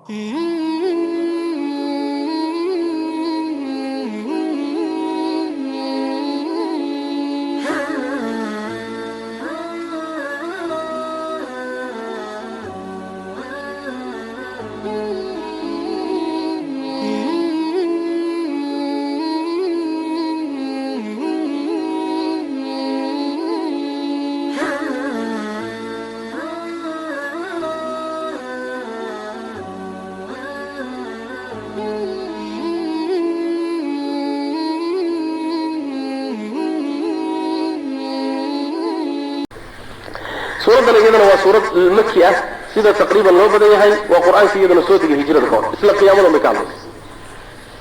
سورة الإجابة هو سورة المكية سيدة تقريبا لو بدأ هاي وقرآن سيدنا سورة الهجرة الكون إسلا قيامة مكالمة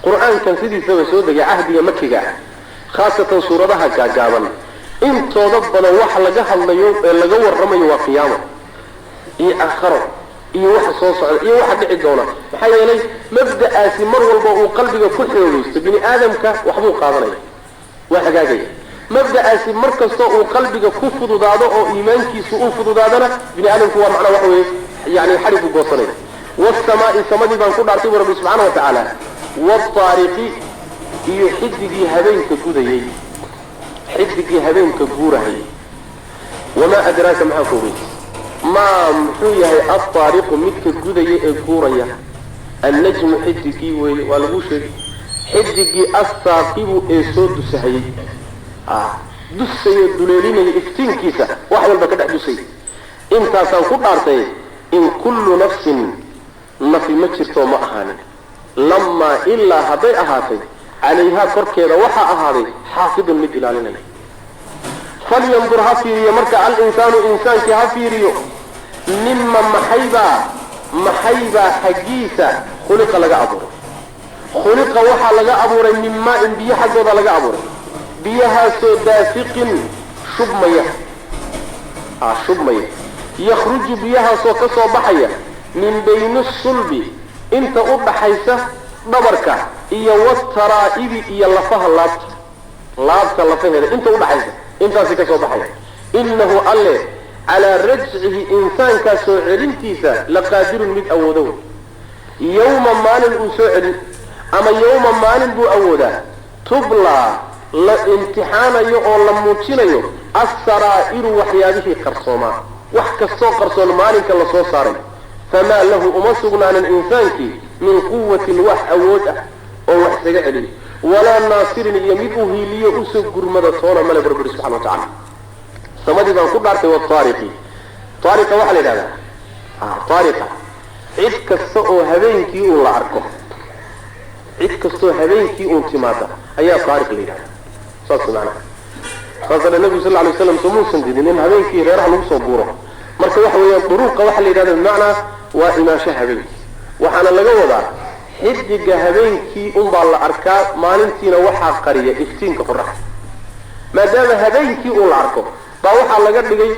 قرآن كان سيدي سوى سورة عهدية مكية خاصة سورة كاجابا إن توضبنا وحلقها اللي جور رمي وقيامة آخره واحد صوص واحد يعدونه حي لي مبدأ مر وقلبك كل حلوست بني آدمك وحبو قاضني واحد جاي مبدأ مركز وقلبك كفض ضاده أو إيمانك سوء فض ضادنا بني آدمك هو معنى وحوي يعني حرف القصرين والسماء السماء دي بنقول عرضي ربي سبحانه وتعالى والطارق يحدي هذين كجودي حدي هذين كجورهي وما أدراك ما كوبي ما محوية الطارق مثل جودي الجورية النجم حدي والغوشي حدي الثاقب إيسود سهي دسي الدليلين يفتين كيسة واحد البكدع دسي انت سنقول عرضي إن كل نفس نفي مجرته ما أهاني لما إلا هدي أهاتي عليها كركيرا وحا أهاتي حافظ من إلالنا فلينظر هفيري مركع الإنسان إنسان كهفيري مما محيبا حقيسة خلق لغا أبور خلق وحا لغا أبور مما إن بيها حقوضا لغا أبور بيها سوداسق شبمية شبمية يخرج بيها سوكسو بحية من بين الصلب انت أبحيسة دبرك إيا والترائب إيا اللفها لابك اللفها انت أبحيسة انت سكسو بحية إنه الله على رجعه إنسان كسو علمتيسا لقادر من أودون يوما ما نلقو سعر أما يوما ما نلقو أودا تبلى لامتحان يو لموتين يو السرائر وحياده قرصوما وحكسو قرصون مالك الله سو صاري فما له أمسقنا عن الإنسان من قوة وح أوده أو وحسق عليه ولا ناصر يمده ليأسق قرمة صورة ملك رب سبحانه وتعالى سمدي بانقود عرفه والطارقي طارقة وحل هذا طارقة عد كسو هبينكي ولا عركه عد كسو هبينكي وانتمادا أيها طارق لي هذا صلى الله عليه وسلم خاصة النبي صلى الله عليه وسلم سمون سندين إن هبينكي غيرها نبصوا بوره marka waxa weeyaan duruuqa waxa la yiraahdo macna waa imaasha habeenki waxaana laga wadaa xidiga habeenkii baa la arkaa maalintiina waxa qariya iftiinka qorrax maadaama habeenkii uu la arko baa waxa laga dhigay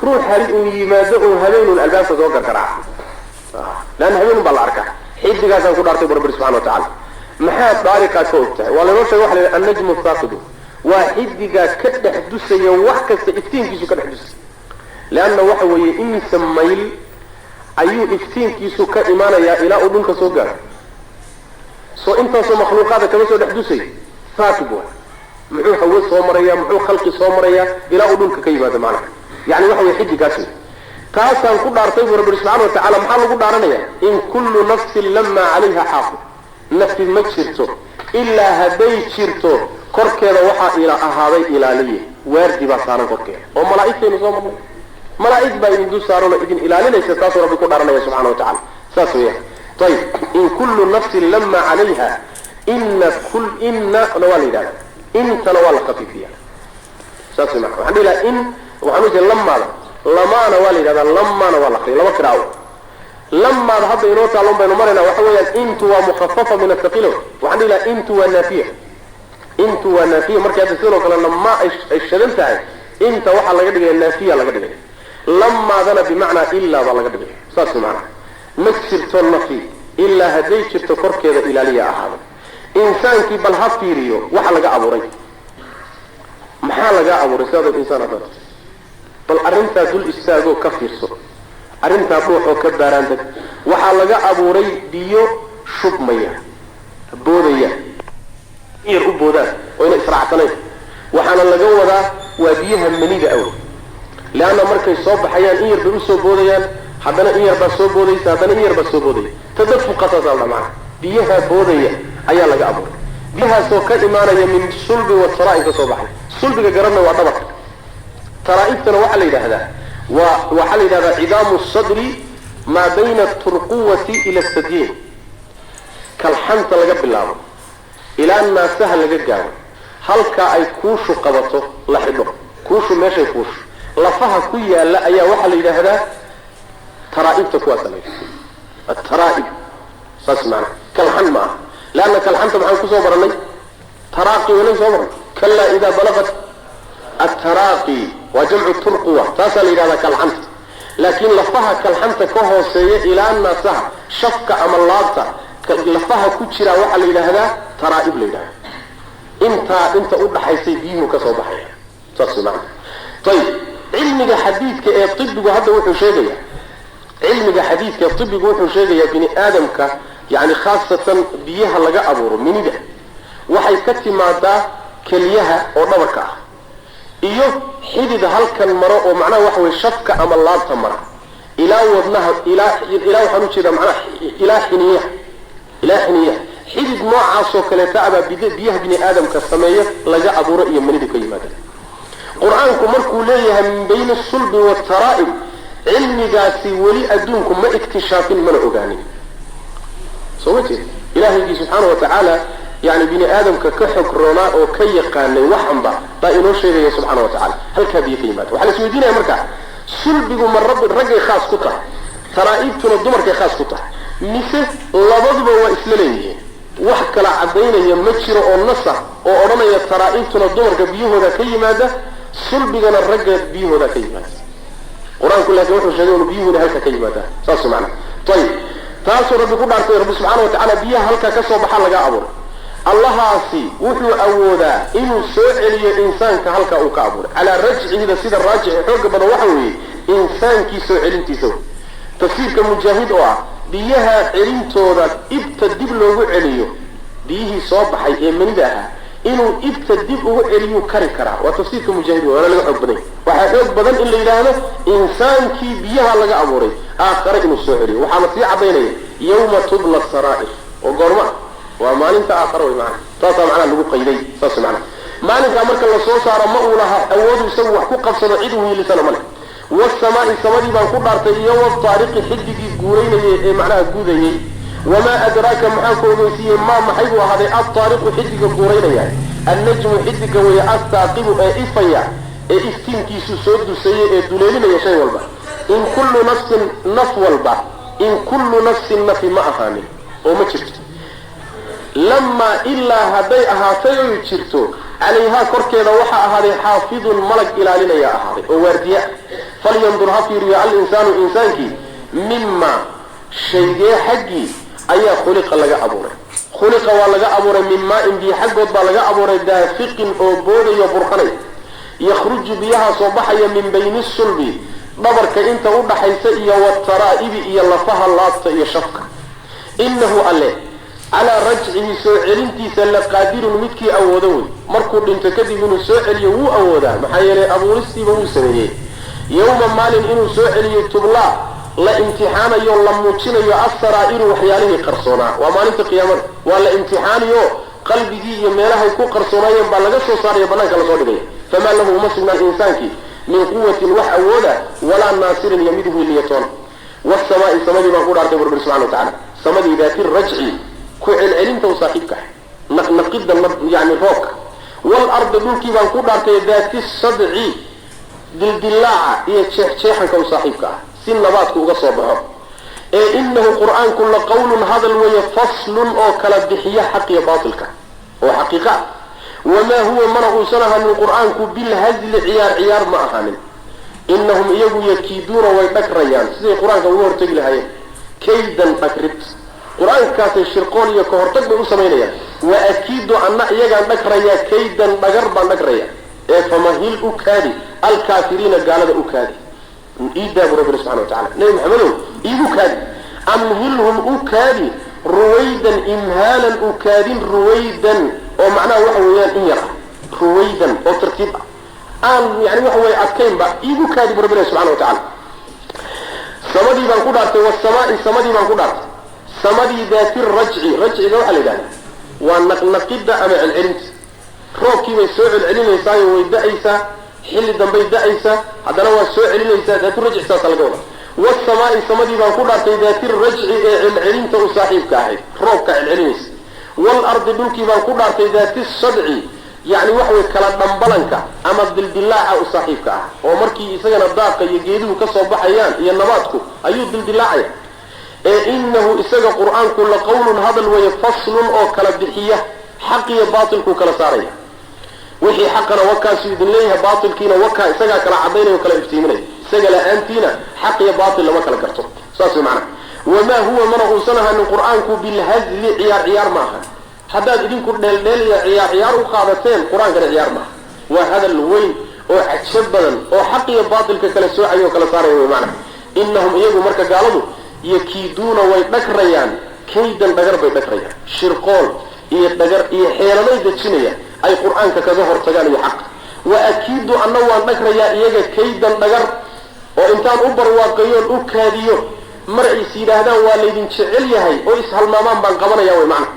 ruux hal uu yimaado oo habeenul albaabka soo gargaraa lan habeen baa la arkaa xidigaas aan ku dhaartay rabbi subhanahu wa ta'ala maxaa dariiqa ka ogtahay wala loo sheego waxa la yiraahdo an-najmu thaqib waa xidiga ka dhaxdusaya wax kasta iftiinkiisu ka dhaxdusay لأنه وحوي إن سميل أيو إفتين كيسو كإيمانا يا إله أدنك سوغار سو إنت سو مخلوقات كما سو دحدوسي فاتبوا محو حوز صومريا محو خلق صومريا إله أدنك كيبادة معنا يعني وحوي حدي كاسي كاسا نقول عرطيب رب سبحانه وتعالى محال نقول عرنيا إن كل نفس لما عليها حافظ نفس مكشرتو إلا هدي شرتو كوركيدا وحا إلى أهاضي إلالية واردي باسانا كوركيدا وملائكة نصوم ملائكة بين دو صاروا إذن إلالية يستاسوا ربي قد عرنيا سبحانه وتعالى ساسوية طيب إن كل نفس لما عليها إن نوالي ذلك إن تنوال خفيفية ساسوية معه وحن إلا إن وحنوجه لما نوالي ذلك لما نوال خير لما كراو لما ذهب إنوتا لهم بين مرنا وحويا إنت ومخففة من الثقيل وحن إلا إنت والنافية مركز يسيروا قال لما الشدلتها إنت وحا لقدق النافية لقدق لما ذنا بمعنى إلا بالله صار معنا مسرت النفي إلا هديت تفكر كذا إلى لي أحد إنسان كي بالهفيريو وحلقة أبوري محلقة أبوري سادة الإنسان هذا بل أرنت دول إستاذو كفير سو arrintaa ruuxoo ka baaraantag waxaa laga abuuray biyo shubmaya boodaya yar u boodaan oo ina israacsanayn waxaana laga wadaa waa biyaha manida awey leanna markay soo baxayaan in yar bay usoo boodayaan haddana in yar baa soo boodaysa haddana in yar baa soo boodaya tadafuqasaasa la macana biyaha boodaya ayaa laga abuuray biyahaasoo ka imaanaya min sulbi wa taraa'ib ka soo baxay sulbiga garanna waa dhabarka taraa'ibtana waxaa la yidhaahdaa waxaa la yidhahdaa cidaamu sadri maa bayna aturquwati ila asadyiin kalxanta laga bilaabo ilaa naasaha laga gaaro halkaa ay kuushu qabato la xidho kuushu meeshay kuushu lafaha ku yaala ayaa waxaa la yidhaahdaa taraa'ibta kuwaasa la yidhahda ataraa'ib saas maana kalxan ma aha leanna kalxanta maxaan kusoo baranay taraaqi waynay soo baranay kalaa idaa balaqat ataraaqi waa jamcu turquwa taasaa la yidhahdaa kalxanta laakiin lafaha kalxanta ka hooseeya ilaa naasaha shafka ama laabta lafaha ku jiraa waxaa la yidhaahdaa taraa'ib la yidhahda inta u dhaxaysay biyuhu ka soo baxaya saas maana ayib cilmiga xadiidka ee ibigu hadda wuxuu sheegaya cilmiga xadiidka ee ibigu wuxuu sheegayaa bini aadamka yani khaasatan biyaha laga abuuro minida waxay ka timaadaa keliyaha oo dhabarka ah iyo xidid halkan maro oo macnaha waxa weye shafka ama laabta mara ilaa wadnaha ilaa waxaan ujeedaa macnaha ilaa xiniyaha xidid noocaasoo kaleeta abaa biyaha bini aadamka sameeya laga abuuro iyo manidu ka yimaada qur-aanku markuu leeyahay min bayni sulbi wataraa'ib cilmigaasi weli adduunku ma iktishaafin mana ogaanin soo ma jeed ilaahaygi subxaana wa tacaala yani bini aadamka ka xog roonaa oo ka yaqaanay waxanba baa inoo sheegaya subxaana wa tacala halkaa biyo ka yimaada waxaa la isweydiinaya markaa sulbigu ma raggay khaas ku tahay taraa'ibtuna dumarkay khaas ku tahay mise labaduba waa isla leeyihiin wax kala cadaynaya ma jiro oo nasa oo odhanaya taraa'ibtuna dumarka biyahooda ka yimaada sulbigana ragga biyahooda ka yimaada qur-aanku laakiin wuxuu sheegay inuu biyahooda halka ka yimaada saas macna ayib taasuu rabbi ku dhaartay rabbi subxaana wa tacaala biyaha halkaa ka soo baxa laga abuuray allahaasi wuxuu awoodaa inuu soo celiyo insaanka halkaa uu ka abuuray calaa rajcihida sida raajix xooga badan waxa weeye insaankii soo celintiisa wey tafsiirka mujaahid oo ah biyaha celintooda ibta dib loogu celiyo biyihii soo baxay ee manida ahaa inuu ibta dib ugu celiyuu kari karaa waa tafsiirka mujaahid waana laga xoog badan waxaa xoog badan in la yidhaahdo insaankii biyaha laga abuuray aakhare inuu soo celiyo waxaana sii cadaynaya yawma tubla saraa'ir oo goorma waa maalinta aakhare way macana taasaa macnaha lagu qayday saas macnaha maalinkaa marka la soo saaro ma uu laha awoodu isagu wax ku qabsado cid uu hiilisana male wasamaa'i samadii baan ku dhaartay iyo wataariqi xidigii guuraynayay ee macnaha gudayay wamaa adraaka maxaa ku ogeysiiyey maa maxay buu ahaaday altaariqu xidiga guuraynaya annajmu xidiga weeye astaaqibu ee ifaya ee iftiinkiisu soo dusayay ee duleelinaya shay walba in kullu nafsin naf walba in kullu nafsin nafi ma ahaanin oo ma jirto lamaa ilaa hadday ahaatay oy jirto calayhaa korkeeda waxaa ahaaday xaafidun malag ilaalinaya ahaaday oo waardiya falyandur ha fiiriyo alinsaanu insaankii mima shaygee xaggii ayaa khuliqa laga abuuray khuliqa waa laga abuuray min maa-in biyo xaggood baa laga abuuray daafiqin oo boodayo burqanay yakhruju biyaha soo baxaya min bayni sulbi dhabarka inta u dhaxaysa iyo wataraa'ibi iyo lafaha laabta iyo shafka innahu alle calaa rajcihi soo celintiisa laqaadirun midkii awoodo wey markuu dhinto kadib inuu soo celiyo wuu awoodaa maxaa yeelay abuuristiiba wuu sameeyey yawma maalin inuu soo celiyo tublaa la imtixaanayo la muujinayo asaraa'iru waxyaalihii qarsoonaa waa maalinta qiyaamada waa la imtixaaniyo qalbigii iyo meelahay ku qarsoonaayeen baa laga soo saaraya banaanka lasoo dhigaya famaa lahu uma sugnaan insaankii min quwatin wax awooda walaa naasirin iyo mid hiiliyatoona wasamaa'i samadii baan ku dhaartay burbir subxana wa tacala samadii daati rajci ku celcelinta u saaxiibka ah naqnaqida yani roobka walardi dhulkii baan ku dhaartay daati sadci dildilaaca iyo jeexjeexanka u saaxiibka ah si nabaadku uga soo baxo ee inahu qur-aanku la qawlun hadal weeye faslun oo kala bixiya xaq iyo baatilka oo xaqiiqa wamaa huwa mana uusan ahanin qur-aanku bilhazli ciyaar ma ahaanin inahum iyagu yakiiduuna way dhagrayaan siday qur-aanka uga hortegi lahaayeen kaydan dhagrid qur-aankaasay shirqoon iyo ka hortag bay u samaynayaan wa akiidu anna iyagaan dhagrayaa kaydan dhagar baan dhagraya ee famahil u kaadi alkaafiriina gaalada u kaadi إيدا برب سبحانه وتعالى نبي محمد إيبو كادي أمهلهم أكادي رويدا إمهالا أكادين رويدا ومعناه وحويان إيرا رويدا أو ترتيبا يعني وحوي أكين بقى إيبو كادي برب سبحانه وتعالى سمدي من قدرت والسماء سمدي من قدرت سمدي ذات رجع ذو حل ذلك ونقيد أمع العلم روكي ويسوع العلم يساوي ويدعيسا حل دنبي يدعيسا هذا هو السوع العلم يساوي ذات الرجع ساقلقونا والسماء سمدي من قدرت ذات الرجع العلم تصاحب كاهي روك العلم والأرض بلكي من قدرت ذات الصدع يعني وحوي كلام دنبلنكا أما الدلدلاعة أصاحبك ومركي إساقنا الضاقة يجيدوه كصوب حيان ينباتكو أيو الدلدلاعة إنه إساق قرآن كل قول هذا ويفصل أو كالبحية حقي باطل كالسارية وحي حقنا وكا سيد الله باطل كينا وكا إساقا كالعبين وكالإفتيمين إساقا لأنتينا حقي باطل لما كالكرتو ساسي معنا وما هو مرغو سنها من قرآن بالهزل عيار معها حداد إذن كردال دالي عيار وقابتين قرآن كان عيار معها وهذا الوين وحتشبدا وحقي باطل كالسوعي وكالسارية معنا إنهم إيقوا مركا قالوا يكيدون ويتذكريان كيدا دقر بيتذكريان شرقول يتذكر يحيرمي دتشنية أي قرآن كظهر تجاني حق وأكيد أنه وانذكريا إيجا كيدا دقر وإنتان أبر واقعيون أكاديون مرعي سيدادا والذين شعليهي وإسهل مامان بانقبنا يوي معنا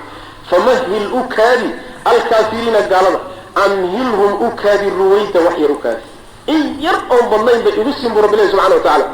فمهل أكادي الكافرين قالوا أمهلهم أكادي الرويت وحي أكادي إن يرقون بالله بإرسم برب الله سبحانه وتعالى